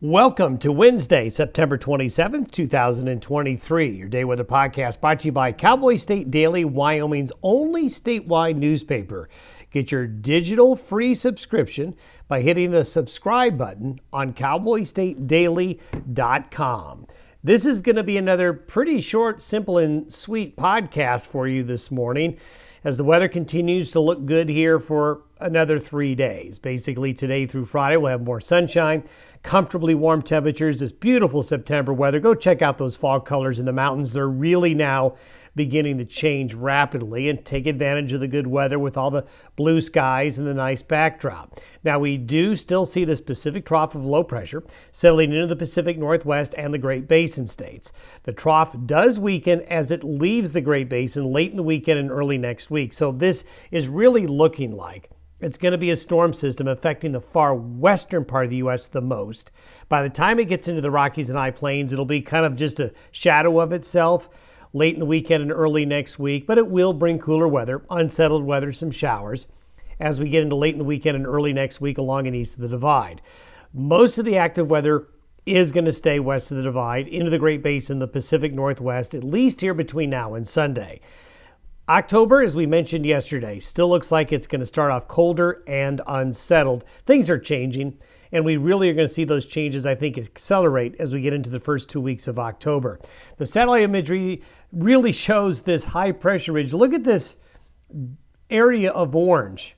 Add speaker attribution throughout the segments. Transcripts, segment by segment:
Speaker 1: Welcome to Wednesday, September 27th, 2023. Your Day Weather Podcast brought to you by Cowboy State Daily, Wyoming's only statewide newspaper. Get your digital free subscription by hitting the subscribe button on cowboystatedaily.com. This is going to be another pretty short, simple, and sweet podcast for you this morning as the weather continues to look good here for another 3 days. Basically, today through Friday, we'll have more sunshine, comfortably warm temperatures, this beautiful September weather. Go check out those fall colors in the mountains. They're really now beginning to change rapidly, and take advantage of the good weather with all the blue skies and the nice backdrop. Now, we do still see the Pacific trough of low pressure settling into the Pacific Northwest and the Great Basin states. The trough does weaken as it leaves the Great Basin late in the weekend and early next week. So this is really looking like it's going to be a storm system affecting the far western part of the U.S. the most. By the time it gets into the Rockies and High Plains, it'll be kind of just a shadow of itself late in the weekend and early next week, but it will bring cooler weather, unsettled weather, some showers as we get into late in the weekend and early next week along and east of the Divide. Most of the active weather is going to stay west of the Divide into the Great Basin, the Pacific Northwest, at least here between now and Sunday. October, as we mentioned yesterday, still looks like it's going to start off colder and unsettled. Things are changing, and we really are going to see those changes, I think, accelerate as we get into the first 2 weeks of October. The satellite imagery really shows this high pressure ridge. Look at this area of orange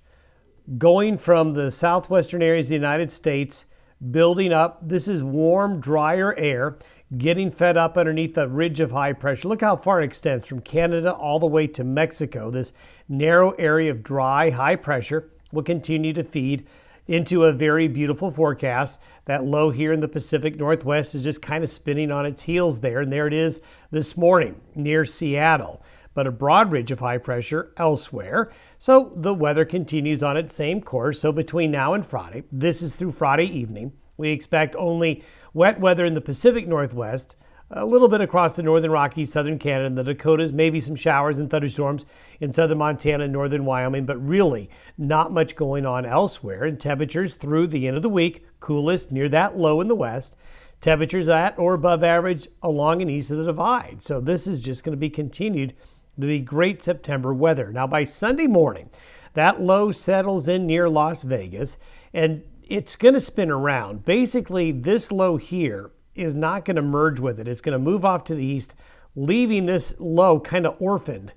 Speaker 1: going from the southwestern areas of the United States, building up. This is warm, drier air getting fed up underneath the ridge of high pressure. Look how far it extends from Canada all the way to Mexico. This narrow area of dry, high pressure will continue to feed into a very beautiful forecast. That low here in the Pacific Northwest is just kind of spinning on its heels there, and there it is this morning near Seattle. But a broad ridge of high pressure elsewhere. So the weather continues on its same course. So between now and Friday, this is through Friday evening, we expect only wet weather in the Pacific Northwest, a little bit across the northern Rockies, southern Canada, and the Dakotas, maybe some showers and thunderstorms in southern Montana and northern Wyoming, but really not much going on elsewhere. And temperatures through the end of the week, coolest near that low in the west, temperatures at or above average along and east of the Divide. So this is just going to be continued to be great September weather. Now, by Sunday morning, that low settles in near Las Vegas, and it's going to spin around. Basically, this low here is not going to merge with it. It's going to move off to the east, leaving this low kind of orphaned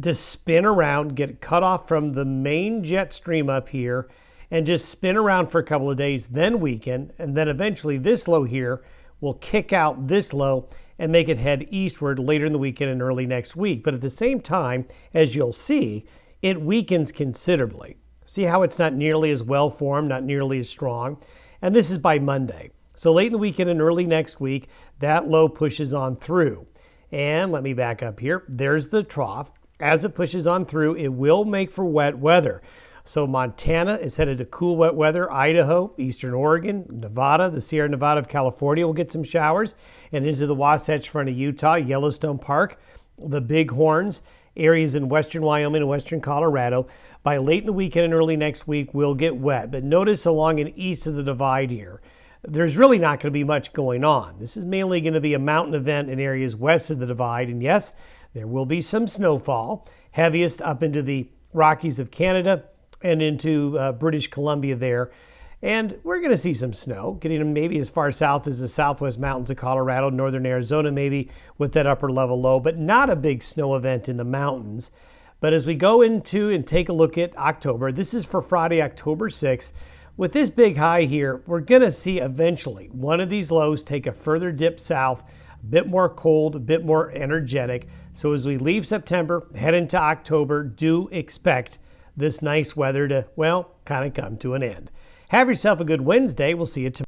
Speaker 1: to spin around, get cut off from the main jet stream up here, and just spin around for a couple of days, then weaken, and then eventually this low here will kick out this low and make it head eastward later in the weekend and early next week. But at the same time, as you'll see, it weakens considerably. See how it's not nearly as well formed, not nearly as strong? And this is by Monday. So late in the weekend and early next week, that low pushes on through. And let me back up here. There's the trough. As it pushes on through, it will make for wet weather. So Montana is headed to cool, wet weather. Idaho, eastern Oregon, Nevada, the Sierra Nevada of California will get some showers. And into the Wasatch Front of Utah, Yellowstone Park, the Bighorns, areas in western Wyoming and western Colorado. By late in the weekend and early next week, will get wet. But notice along and east of the Divide here, there's really not going to be much going on. This is mainly going to be a mountain event in areas west of the Divide. And yes, there will be some snowfall, heaviest up into the Rockies of Canada and into British Columbia there. And we're going to see some snow, getting maybe as far south as the southwest mountains of Colorado, northern Arizona, maybe with that upper level low, but not a big snow event in the mountains. But as we go into and take a look at October, this is for Friday, October 6th. With this big high here, we're going to see eventually one of these lows take a further dip south, a bit more cold, a bit more energetic. So as we leave September, head into October, do expect this nice weather to, well, kind of come to an end. Have yourself a good Wednesday. We'll see you tomorrow.